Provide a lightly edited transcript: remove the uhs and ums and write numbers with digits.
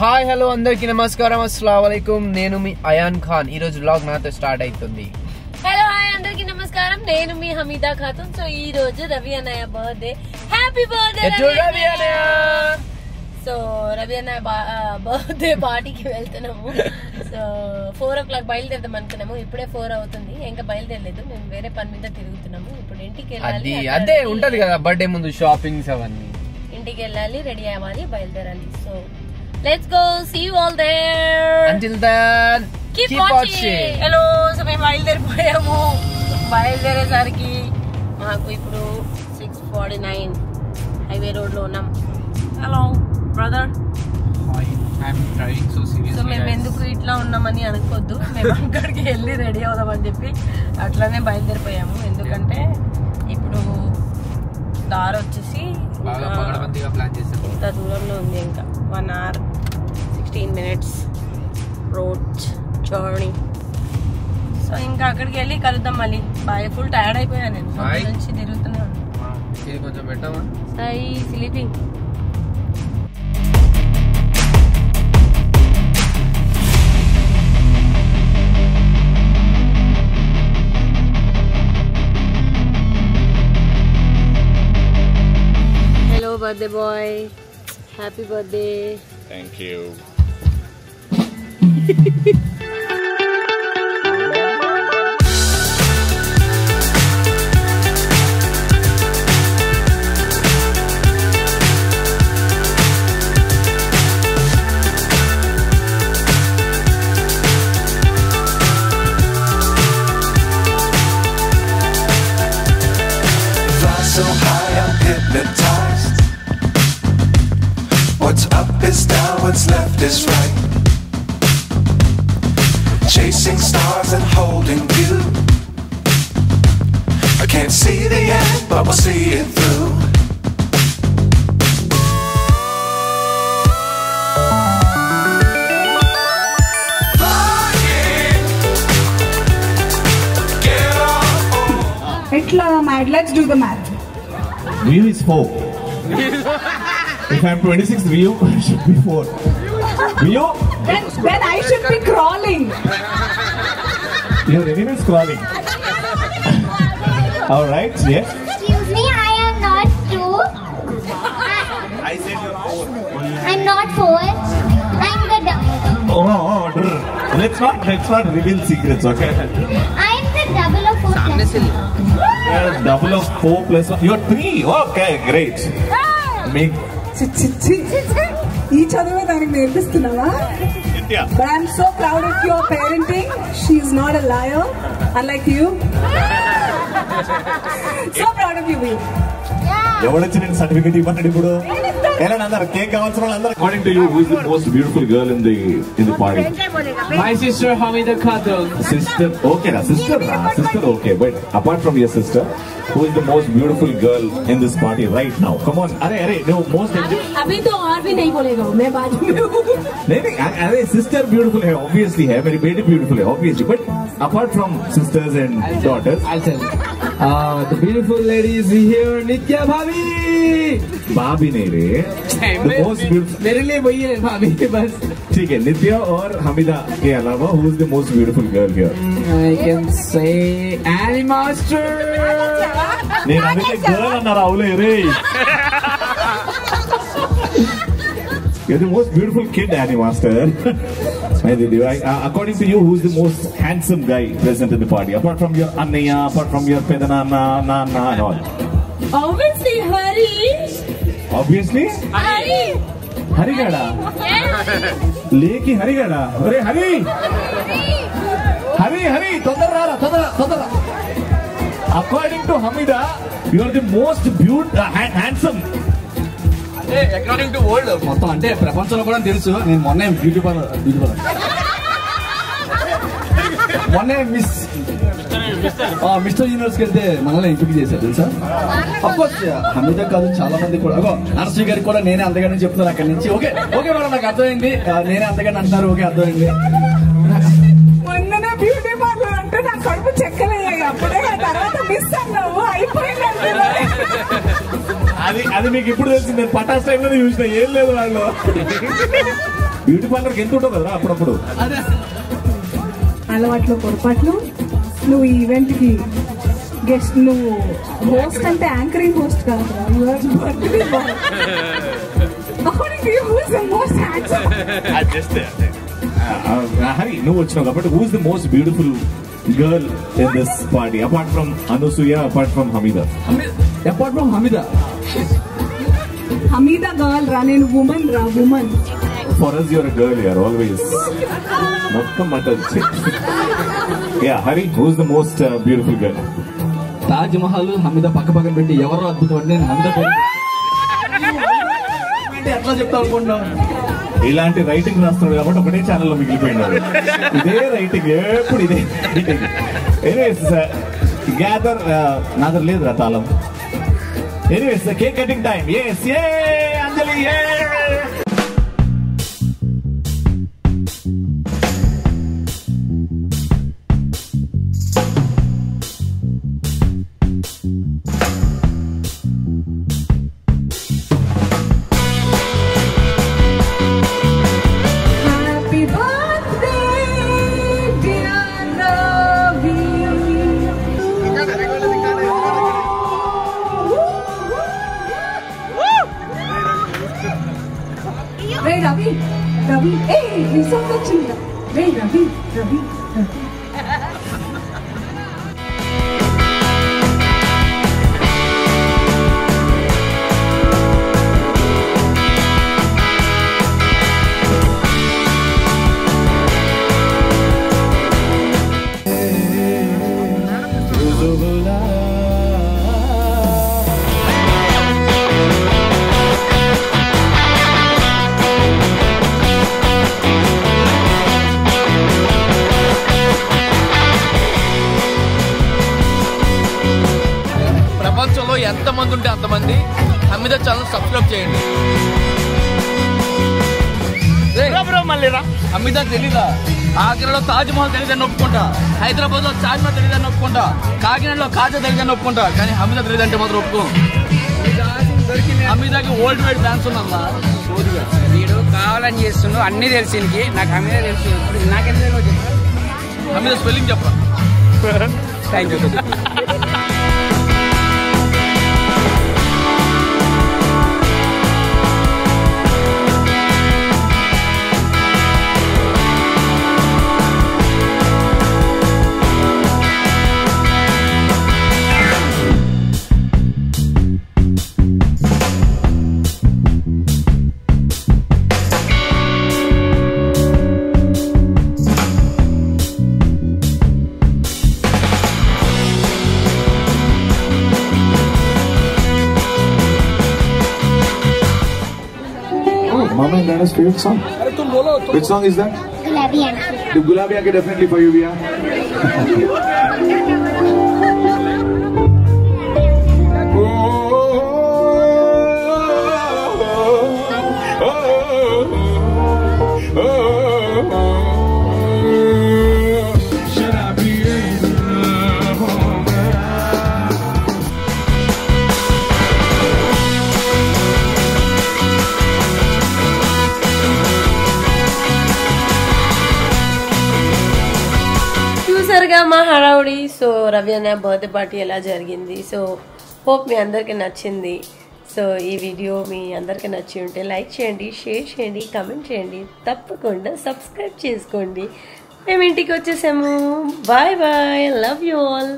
Hi hello అందరికి నమస్కారం అస్సలాము అలైకుం నేను మీ అయాన్ ఖాన్ ఈ రోజు వ్లాగ్ నాతో స్టార్ట్ అవుతుంది హలో హాయ్ అందరికి నమస్కారం నేను మీ హమీదా ఖాతున్ సో ఈ రోజు రవి అన్నయ్య బర్త్డే హ్యాపీ బర్త్డే రవి అన్నయ్య సో రవి అన్నయ్య బర్త్డే పార్టీకి వెళ్తున్నాము సో 4 o'clock బయలుదేరదాం అనుకున్నాము ఇప్పుడే 4 అవుతుంది ఇంకా బయలుదేరలేదు మేము వేరే పని మీద తిరుగుతున్నాము ఇప్పుడు ఇంటికి వెళ్ళాలి అదే ఉంటది కదా బర్త్డే ముందు షాపింగ్స్ అవన్నీ ఇంటికి వెళ్ళాలి రెడీ అవ్వాలి బయలుదేరాలి so let's go see you all there until then keep watching hello so మేము బయలుదేరిపోయాము బయలుదేరేసరికి మాకు ఇప్పుడు 6:49 హైవే రోడ్ లో ఉన్నాం హలో బ్రదర్ సో మేము ఎందుకు ఇట్లా ఉన్నామని అనుకోవద్దు మేము అక్కడికి వెళ్ళి రెడీ అవుదామని చెప్పి అట్లానే బయలుదేరిపోయాము ఎందుకంటే ఇప్పుడు దారి వచ్చేసి ఇంత దూరంలో ఉంది ఇంకా 1 hour 16 minutes road journey so ఇంకా అక్కడికి వెళ్ళి కలుద్దాం మళ్ళీ బాగా ఫుల్ టైర్డ్ అయిపోయాను నేను నుంచి తిరుగుతూనే ఉన్నాను కొంచెం పెట్టామా Sai sleeping hello birthday boy happy birthday thank you So high I'm hypnotized. What's up is down, what's left is right. Chasing stars and holding you. I can't see the end, but we'll see it through. Let's do the math. View is 4. If I'm 26, view should be 4. View? Then I should be crawling. Your enemy is crawling. Alright, yes. Excuse me, I am not 2. I said you're 4. I'm not 4. I'm the double. Let's not reveal secrets, okay? I'm the double of 4 plus 1. Double of 4 plus 1. You're 3. Okay, great. Make ఈ చదువు దానికి నేర్పిస్తున్నావా But I'm so proud of your parenting. She's not a liar, unlike you. So proud of you, Veer. ఎవడొచ్చి నేను certificate ఇవ్వన్నాడు ఇప్పుడు ఎలా అందరు cake కావాల్సిన వాళ్ళందరూ according to you who is the most beautiful girl in the party my sister Hamida Khatun sister okay రా sister okay but apart from your sister who is the most beautiful girl in this party right now come on अरे no most अभी तो और भी नहीं बोलेगा मैं बाजू में हूँ नहीं अरे sister beautiful है obviously है मेरी बेटी beautiful है obviously but apart from sisters and daughters I'll tell you the beautiful lady is here Nitya bhabhi नहीं रे the most beautiful मेरे लिए वही है भाभी बस ठीक है नित्या और हमीदा के अलावा who is the most beautiful girl here I can say Annie Master నేను అందుకే గర్ల్ అన్నారు అవులే రే You're the most beautiful kid, Annie Master. According to you, who's the most handsome guy present in the party? Apart from your Annaya, apart from your Pedanana, Nana and all. obviously Hari Obviously? Hari gada? Leki Hari gada? Arey Hari! Todara! According to Hamida, you are the most handsome. According to world మొత్తం అంటే ప్రపంచంలో కూడా తెలుసు నేను మొన్న beauty parlour మొన్నే mister యూనివర్స్కి వెళ్తే మనల్ని ఎంపిక చేశారు తెలుసా అఫ్కోర్స్ హమీదా కాదు చాలా మంది కూడా నర్సీ గారికి కూడా నేనే అంతగానే చెప్తున్నాను అక్కడి నుంచి ఓకే మేడం నాకు అర్థమైంది నేనే అంతగానే అంటున్నారు ఓకే అర్థమైంది మొన్ననే బ్యూటీ పార్లర్ అంటే నా కడుపు చెక్కలయ్యాయి అప్పుడే తర్వాత మిస్ అన్నావు అయిపోయింది అది మీకు ఇప్పుడు తెలిసింది పటాస్ టైంలో చూసిన ఏం లేదు వాళ్ళు బ్యూటీ పార్లర్కి ఎంత ఉంటావు కదా అప్పుడప్పుడు. అలవాట్లు పొరపాట్లు. నువ్వు ఈ ఈవెంట్ కి గెస్ట్, నువ్వు హోస్ట్ అంటే యాంకరింగ్ హోస్ట్ కాదు. హరి నువ్వు వచ్చినావు కాబట్టి who's the most beautiful girl in this party apart from Anasuya, apart from Hamida? Apart from Hamida. Hamida girl రా, నేను ఉమెన్ రా, women. For us you're a girl, you're always మొత్తం మాట్లాడి. Yeah, Hari, who's the most beautiful girl? Taj Mahal Hamida పక్క పక్కన పెట్టి ఎవరో అద్భుతం అంటే నేను హమీదా ఎట్లా చెప్తా అనుకుంటున్నాను. ఇలాంటి రైటింగ్ రాస్తున్నాడు కాబట్టి ఒకటే ఛానల్లో మిగిలిపోయినాడు. ఇదే రైటింగ్, ఎప్పుడు ఇదే రైటింగ్. ఎనీవేస్ గ్యాదర్ నా దగ్గర లేదు రా తాళం. Anyways cake cutting time. yes అంజలి. Ravi, hey, Lisa వచ్చింది. Hey, Ravi. ప్రపంచంలో ఎంతమంది ఉంటే అంతమంది హమీదా ఛానల్ సబ్స్క్రైబ్ చేయండి. హమీదా తెలీదా? ఆగ్రాలో తాజ్ మహల్ తెలియదని ఒప్పుకుంటా, హైదరాబాద్ లో తాజ్ మహల్ తెలియదని ఒప్పుకుంటా, కాకినాడలో కాజా తెలియదని ఒప్పుకుంటా, కానీ హమీదా తెలియదంటే మాత్రం ఒప్పుకో. హమీదాకి వరల్డ్ వైడ్ ఫ్యాన్స్ ఉన్నమ్మా. వీడు కావాలని చేస్తున్నాడు, అన్ని తెలిసి నాకు హమీదా తెలుసు. నాకెంత హమీదా స్పెల్లింగ్ చెప్పరా? Thank you. Mama and Nana's favorite song? Which song is that? Gulabi Aunty. The Gulabi Aunty definitely for you, Via. మా హడావుడి. సో రవి అన్న బర్త్డే పార్టీ ఎలా జరిగింది. సో హోప్ మీ అందరికీ నచ్చింది. సో ఈ వీడియో మీ అందరికీ నచ్చి ఉంటే లైక్ చేయండి, షేర్ చేయండి, కమెంట్ చేయండి, తప్పకుండా సబ్స్క్రైబ్ చేసుకోండి. మేము ఇంటికి వచ్చేసాము. Bye bye, love you all.